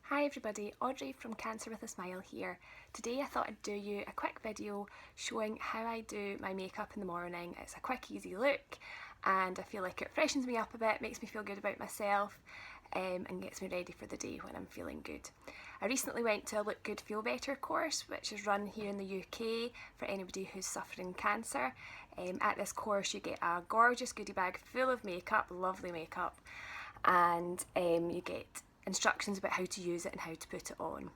Hi everybody, Audrey from Cancer with a Smile here. Today I thought I'd do you a quick video showing how I do my makeup in the morning. It's a quick, easy look and I feel like it freshens me up a bit, makes me feel good about myself and gets me ready for the day when I'm feeling good. I recently went to a Look Good Feel Better course which is run here in the UK for anybody who's suffering cancer. At this course you get a gorgeous goodie bag full of makeup, lovely makeup, and you get instructions about how to use it and how to put it on.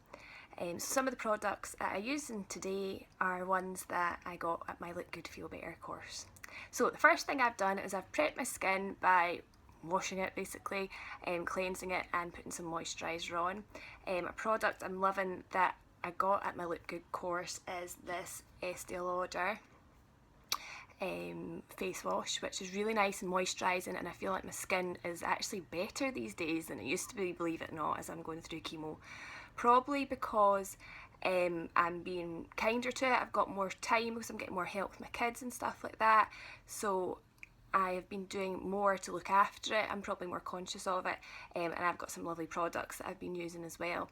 So some of the products that I use today are ones that I got at my Look Good Feel Better course. So the first thing I've done is I've prepped my skin by washing it basically, cleansing it and putting some moisturiser on. A product I'm loving that I got at my Look Good course is this Estee Lauder face wash, which is really nice and moisturising, and I feel like my skin is actually better these days than it used to be, believe it or not, as I'm going through chemo. Probably because I'm being kinder to it. I've got more time because I'm getting more help with my kids and stuff like that, so I've been doing more to look after it. I'm probably more conscious of it, and I've got some lovely products that I've been using as well.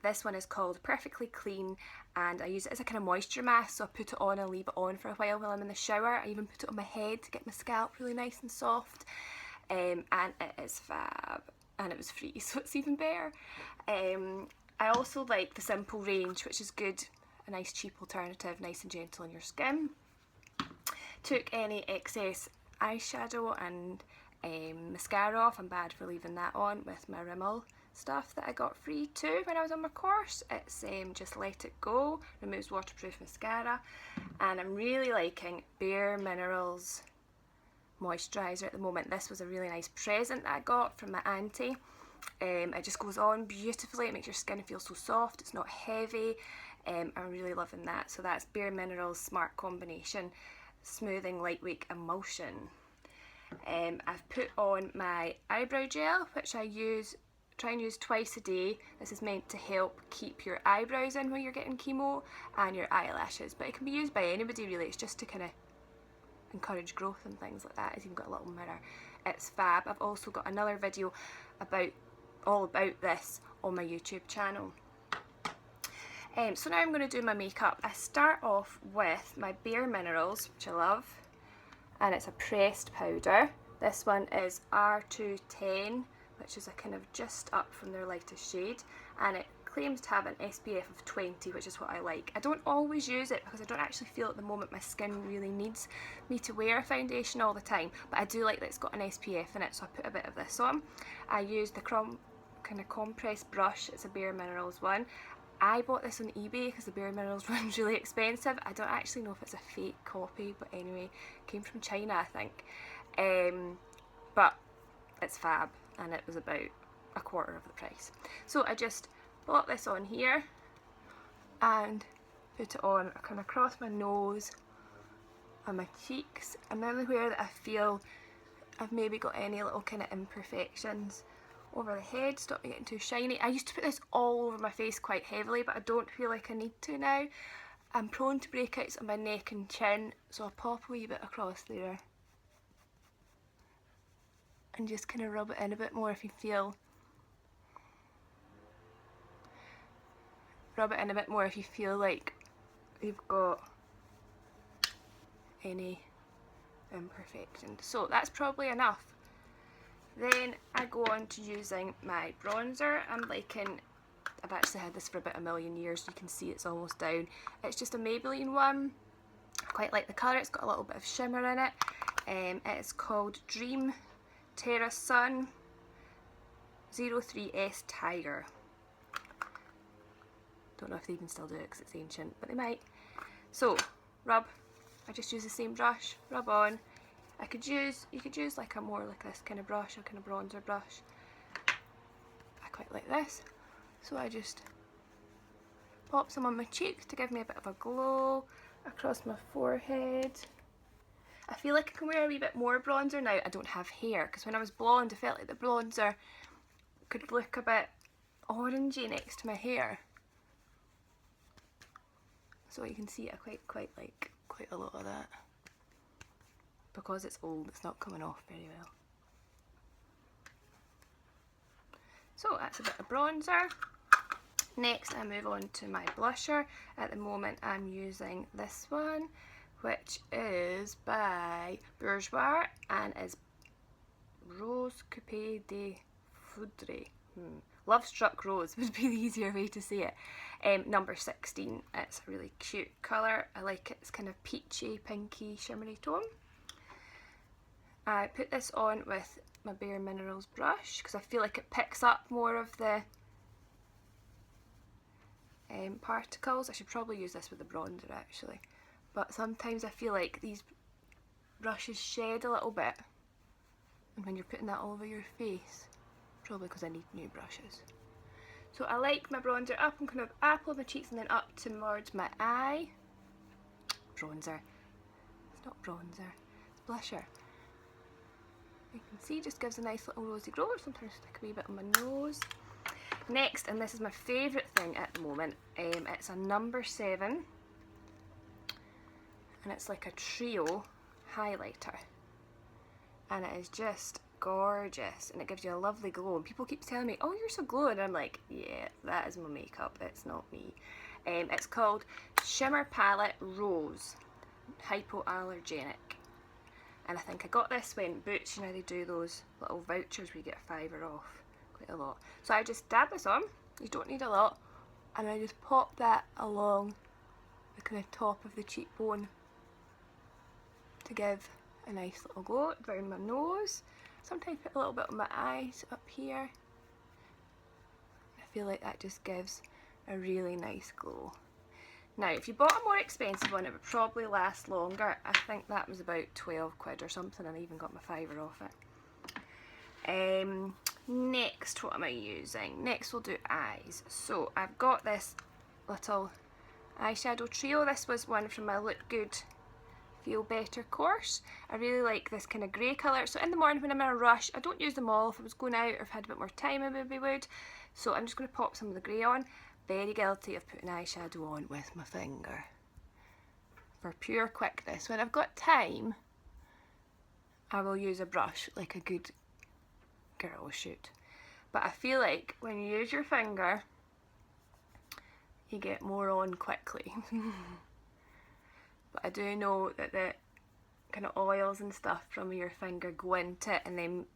This one is called Perfectly Clean, and I use it as a kind of moisture mask, so I put it on and leave it on for a while I'm in the shower. I even put it on my head to get my scalp really nice and soft, and it is fab, and it was free, so it's even better. I also like the Simple range, which is good, a nice cheap alternative, nice and gentle on your skin. Took any excess eyeshadow and mascara off. I'm bad for leaving that on with my Rimmel stuff that I got free too when I was on my course. It's just Let It Go, removes waterproof mascara, and I'm really liking Bare Minerals moisturiser at the moment. This was a really nice present that I got from my auntie. It just goes on beautifully, it makes your skin feel so soft, it's not heavy. I'm really loving that. So that's Bare Minerals Smart Combination Smoothing Lightweight Emulsion. I've put on my eyebrow gel, which I try and use twice a day. This is meant to help keep your eyebrows in while you're getting chemo, and your eyelashes, but it can be used by anybody really. It's just to kind of encourage growth and things like that. It's even got a little mirror. It's fab. I've also got another video all about this on my YouTube channel. So now I'm going to do my makeup. I start off with my Bare Minerals, which I love, and it's a pressed powder. This one is R210, which is a kind of just up from their lightest shade, and it claims to have an SPF of 20, which is what I like. I don't always use it because I don't actually feel at the moment my skin really needs me to wear a foundation all the time, but I do like that it's got an SPF in it, so I put a bit of this on. I use the kind of compressed brush. It's a Bare Minerals one. I bought this on eBay because the Bare Minerals one's really expensive. I don't actually know if it's a fake copy, but anyway, it came from China, I think. But it's fab, and it was about a quarter of the price. So I just plop this on here and put it on kind of across my nose and my cheeks, and everywhere that I feel I've maybe got any little kind of imperfections over the head, stop me getting too shiny. I used to put this all over my face quite heavily, but I don't feel like I need to now. I'm prone to breakouts on my neck and chin, so I'll pop a wee bit across there and just kind of rub it in a bit more if you feel. Rub it in a bit more if you feel like you've got any imperfections. So that's probably enough. Then I go on to using my bronzer. I've actually had this for about a million years, you can see it's almost down. It's just a Maybelline one. I quite like the colour, it's got a little bit of shimmer in it. It's called Dream Terra Sun 03S Tiger. Don't know if they even still do it because it's ancient, but they might. So, rub. I just use the same brush, rub on. You could use like this kind of brush, a kind of bronzer brush. I quite like this. So I just pop some on my cheeks to give me a bit of a glow, across my forehead. I feel like I can wear a wee bit more bronzer now. I don't have hair, because when I was blonde I felt like the bronzer could look a bit orangey next to my hair. So you can see I quite like quite a lot of that. Because it's old, it's not coming off very well. So that's a bit of bronzer. Next I move on to my blusher. At the moment I'm using this one, which is by Bourjois and is Rose Coupé de Foudre. Love Struck Rose would be the easier way to say it. Number 16. It's a really cute colour. I like it. It's kind of peachy, pinky, shimmery tone. I put this on with my Bare Minerals brush because I feel like it picks up more of the particles. I should probably use this with the bronzer actually, but sometimes I feel like these brushes shed a little bit, and when you're putting that all over your face, probably because I need new brushes. So I like my bronzer up and kind of apple of my cheeks and then up towards my eye. Bronzer. It's not bronzer, it's blusher. You can see just gives a nice little rosy glow. Sometimes stick a wee bit on my nose. Next, and this is my favourite thing at the moment, it's a number 7 and it's like a trio highlighter, and it is just gorgeous and it gives you a lovely glow, and people keep telling me, oh, you're so glowing, and I'm like, yeah, that is my makeup, it's not me. It's called Shimmer Palette Rose Hypoallergenic, and I think I got this when Boots, you know, they do those little vouchers where you get a £5 off. Quite a lot. So I just dab this on, you don't need a lot, and I just pop that along the kind of top of the cheekbone to give a nice little glow around my nose. Sometimes put a little bit on my eyes up here. I feel like that just gives a really nice glow. Now if you bought a more expensive one it would probably last longer. I think that was about 12 quid or something, and I even got my £5 off it. Next, what am I using? Next we'll do eyes. So I've got this little eyeshadow trio. This was one from my Look Good Feel Better course. I really like this kind of grey colour. So in the morning when I'm in a rush, I don't use them all. If I was going out or if I had a bit more time I maybe would. So I'm just going to pop some of the grey on. Very guilty of putting eyeshadow on with my finger for pure quickness. When I've got time I will use a brush like a good girl should, but I feel like when you use your finger you get more on quickly. But I do know that the kind of oils and stuff from your finger go into it and then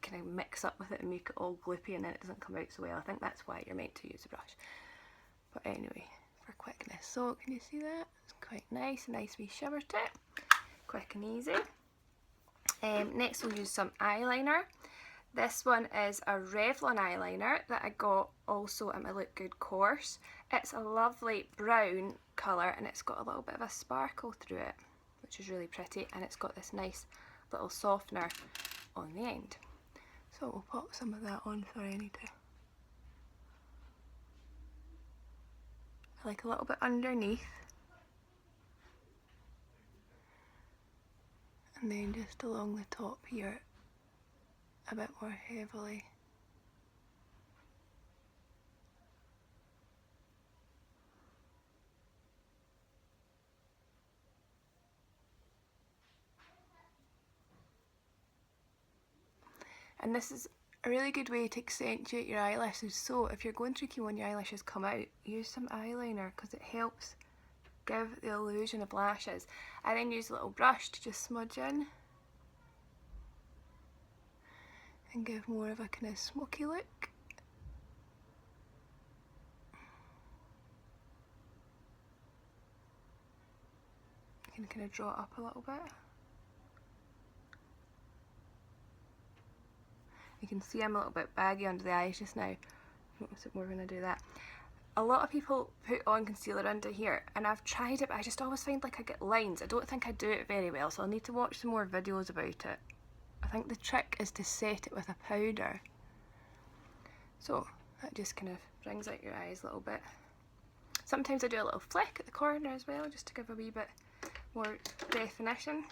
kind of mix up with it and make it all gloopy, and then it doesn't come out so well. I think that's why you're meant to use a brush. But anyway, for quickness. So can you see that? It's quite nice, a nice wee shimmer tip. Quick and easy. Next we'll use some eyeliner. This one is a Revlon eyeliner that I got also at my Look Good course. It's a lovely brown colour and it's got a little bit of a sparkle through it, which is really pretty, and it's got this nice little softener on the end. So we'll pop some of that on. Sorry, I need to. I like a little bit underneath. And then just along the top here, a bit more heavily. And this is a really good way to accentuate your eyelashes. So if you're going through chemo and your eyelashes come out, use some eyeliner because it helps give the illusion of lashes. I then use a little brush to just smudge in and give more of a kind of smoky look. You can kind of draw it up a little bit. You can see I'm a little bit baggy under the eyes just now. We're going to do that. A lot of people put on concealer under here, and I've tried it, but I just always find like I get lines. I don't think I do it very well, so I'll need to watch some more videos about it. I think the trick is to set it with a powder. So that just kind of brings out your eyes a little bit. Sometimes I do a little flick at the corner as well, just to give a wee bit more definition.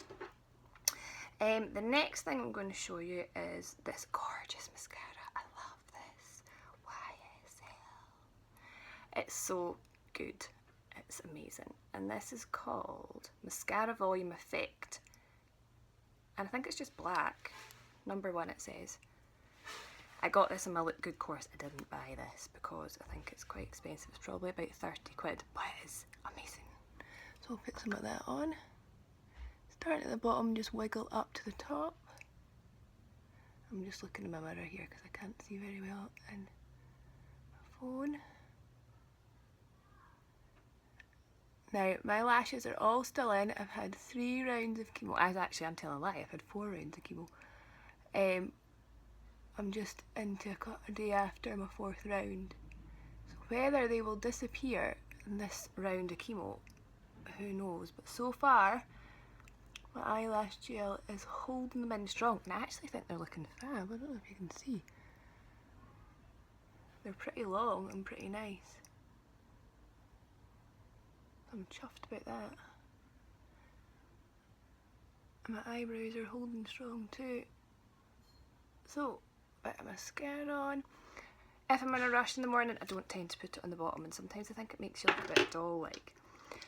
The next thing I'm going to show you is this gorgeous mascara. I love this YSL. It's so good. It's amazing. And this is called Mascara Volume Effect. And I think it's just black. Number 1 it says. I got this in my Look Good course. I didn't buy this because I think it's quite expensive. It's probably about 30 quid, but it is amazing. So I'll put some of that on. Start at the bottom, just wiggle up to the top. I'm just looking in my mirror here because I can't see very well in my phone. Now, my lashes are all still in. I've had 3 rounds of chemo. I'm telling a lie, I've had 4 rounds of chemo. I'm just into a day after my 4th round. So whether they will disappear in this round of chemo, who knows. But so far, my eyelash gel is holding them in strong. And I actually think they're looking fab. I don't know if you can see. They're pretty long and pretty nice. I'm chuffed about that. And my eyebrows are holding strong too. So, a bit of mascara on. If I'm in a rush in the morning, I don't tend to put it on the bottom, and sometimes I think it makes you look a bit doll-like.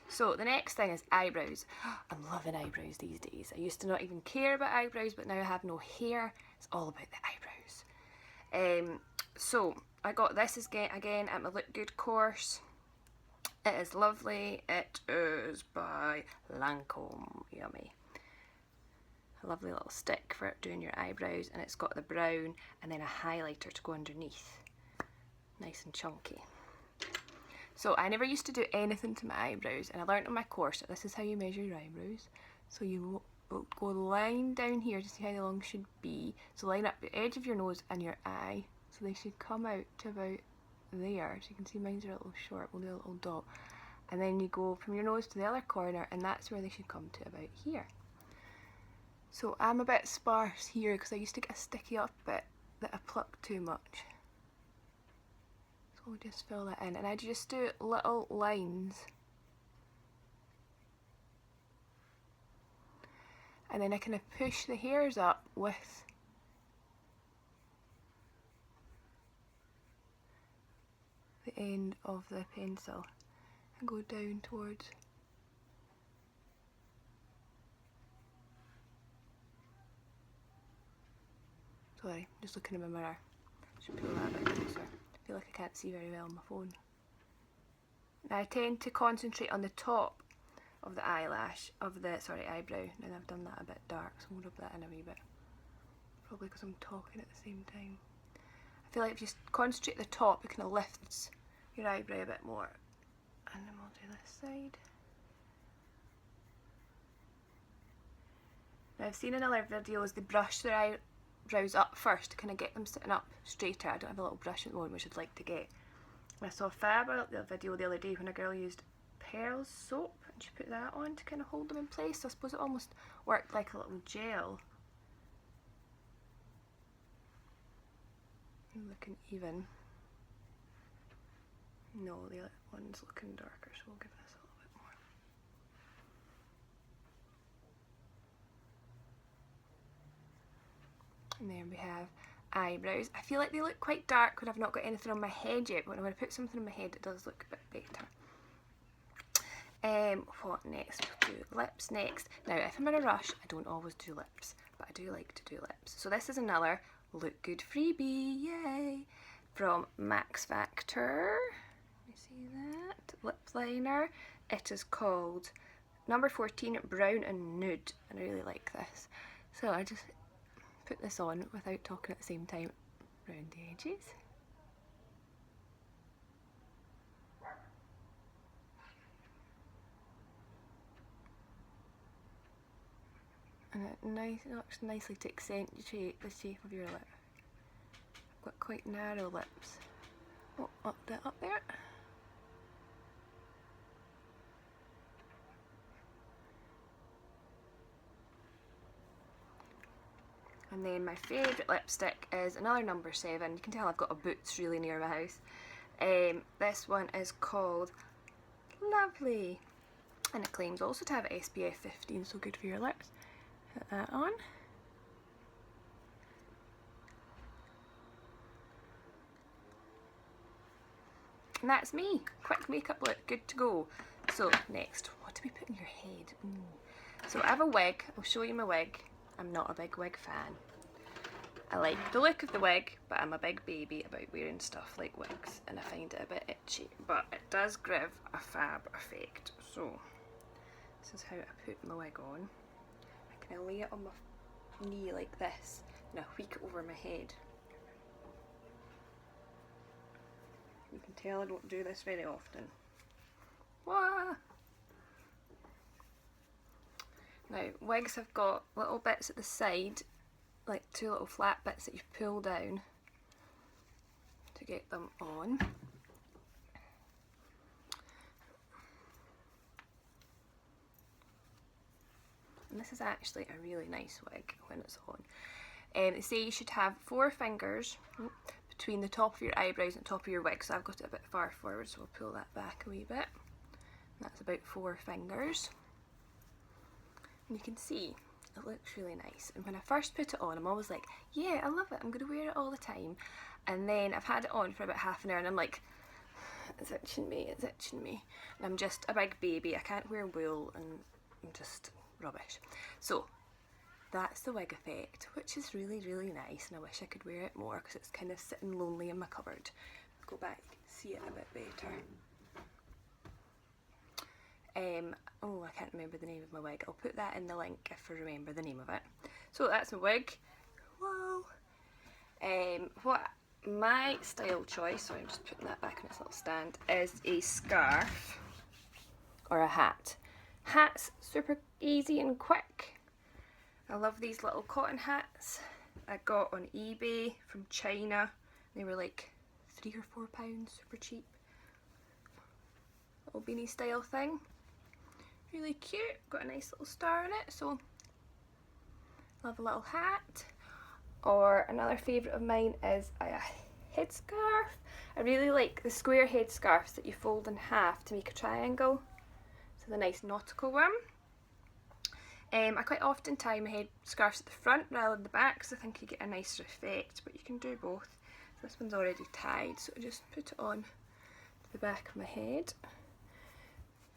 So the next thing is eyebrows. I'm loving eyebrows these days. I used to not even care about eyebrows, but now I have no hair. It's all about the eyebrows. So I got this again at my Look Good course. It is lovely. It is by Lancome. Yummy. A lovely little stick for doing your eyebrows, and it's got the brown and then a highlighter to go underneath. Nice and chunky. So I never used to do anything to my eyebrows, and I learned on my course that this is how you measure your eyebrows. So you will go line down here to see how long they should be. So line up the edge of your nose and your eye. So they should come out to about there. So you can see mine's are a little short, we'll do a little dot. And then you go from your nose to the other corner, and that's where they should come to, about here. So I'm a bit sparse here because I used to get a sticky up bit that I plucked too much. So we'll just fill that in, and I just do little lines. And then I kind of push the hairs up with the end of the pencil and go down towards. Sorry, just looking in my mirror. Should pull that a bit closer. I feel like I can't see very well on my phone. Now I tend to concentrate on the top of the eyelash, of the, eyebrow. Now I've done that a bit dark, so we'll rub that in a wee bit. Probably because I'm talking at the same time. I feel like if you concentrate at the top, it kind of lifts your eyebrow a bit more. And then we'll do this side. Now I've seen in other videos they brush their eyebrows up first to kind of get them sitting up straighter. I don't have a little brush at the moment which I'd like to get. I saw a fab video the other day when a girl used Pearl's soap and she put that on to kind of hold them in place. So I suppose it almost worked like a little gel. Looking even. No, the other one's looking darker, so we'll give this a little bit more. And there we have eyebrows. I feel like they look quite dark when I've not got anything on my head yet, but when I put something on my head it does look a bit better. What next? We'll do lips next. Now if I'm in a rush, I don't always do lips, but I do like to do lips. So this is another Look Good freebie, yay! From Max Factor. You see that? Lip liner. It is called number 14 Brown and Nude, and I really like this. So I just put this on without talking at the same time around the edges. And it looks nicely to accentuate the shape of your lip. I've got quite narrow lips. Oh, up there. And then my favourite lipstick is another number 7. You can tell I've got a Boots really near my house. This one is called Lovely. And it claims also to have SPF 15, so good for your lips. Put that on. And that's me. Quick makeup look, good to go. So next, what do we put in your head? So I have a wig. I'll show you my wig. I'm not a big wig fan. I like the look of the wig, but I'm a big baby about wearing stuff like wigs, and I find it a bit itchy, but it does give a fab effect. So this is how I put my wig on. I kind of lay it on my knee like this and I tweak it over my head. You can tell I don't do this very often. Wah! Now, wigs have got little bits at the side, like 2 little flat bits that you pull down to get them on. And this is actually a really nice wig when it's on. They say you should have 4 fingers between the top of your eyebrows and the top of your wig, so I've got it a bit far forward, so I'll pull that back a wee bit. That's about 4 fingers. And you can see it looks really nice. And when I first put it on, I'm always like, yeah, I love it, I'm going to wear it all the time. And then I've had it on for about half an hour and I'm like, it's itching me, it's itching me. And I'm just a big baby, I can't wear wool and I'm just rubbish. So that's the wig effect, which is really, really nice, and I wish I could wear it more because it's kind of sitting lonely in my cupboard. Go back, you can see it a bit better. Oh, I can't remember the name of my wig. I'll put that in the link if I remember the name of it. So that's my wig. Whoa. What my style choice, sorry, I'm just putting that back on its little stand, is a scarf or a hat. Hat's super easy and quick. I love these little cotton hats I got on eBay from China. They were like £3 or £4, super cheap. Little beanie style thing. Really cute, got a nice little star in it, so love a little hat. Or another favourite of mine is a headscarf. I really like the square headscarves that you fold in half to make a triangle. So the nice nautical one. I quite often tie my head scarves at the front rather than the back because I think you get a nicer effect, but you can do both. This one's already tied, so I just put it on to the back of my head.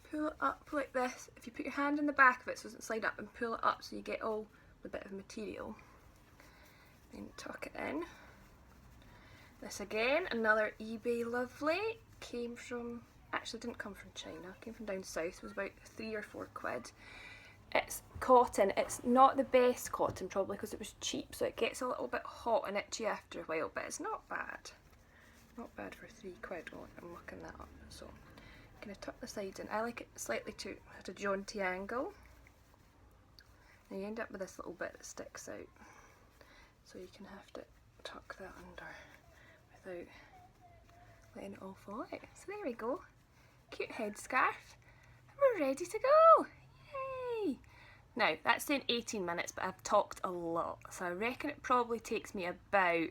Pull it up like this. If you put your hand in the back of it so it doesn't slide up, and pull it up so you get all the bit of material. Then tuck it in. This again, another eBay lovely. Came from, actually didn't come from China, came from down south. It was about £3 or £4. It's cotton. It's not the best cotton probably because it was cheap, so it gets a little bit hot and itchy after a while, but it's not bad. Not bad for £3. Oh, I'm looking that up. So I'm going to tuck the sides in. I like it slightly at a jaunty angle. Now you end up with this little bit that sticks out, so you can have to tuck that under without letting it all fall out. So there we go. Cute headscarf. And we're ready to go. Yay! Now that's saying 18 minutes, but I've talked a lot, so I reckon it probably takes me about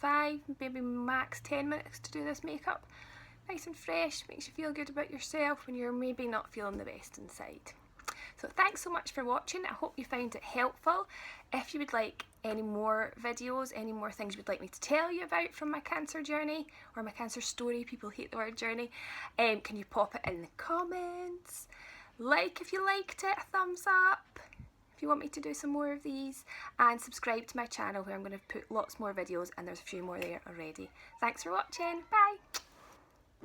5, maybe max 10 minutes to do this makeup. Nice and fresh, makes you feel good about yourself when you're maybe not feeling the best inside. So thanks so much for watching. I hope you found it helpful. If you would like any more videos, any more things you would like me to tell you about from my cancer journey or my cancer story, people hate the word journey, can you pop it in the comments? Like if you liked it, a thumbs up if you want me to do some more of these, and subscribe to my channel where I'm going to put lots more videos, and there's a few more there already. Thanks for watching. Bye.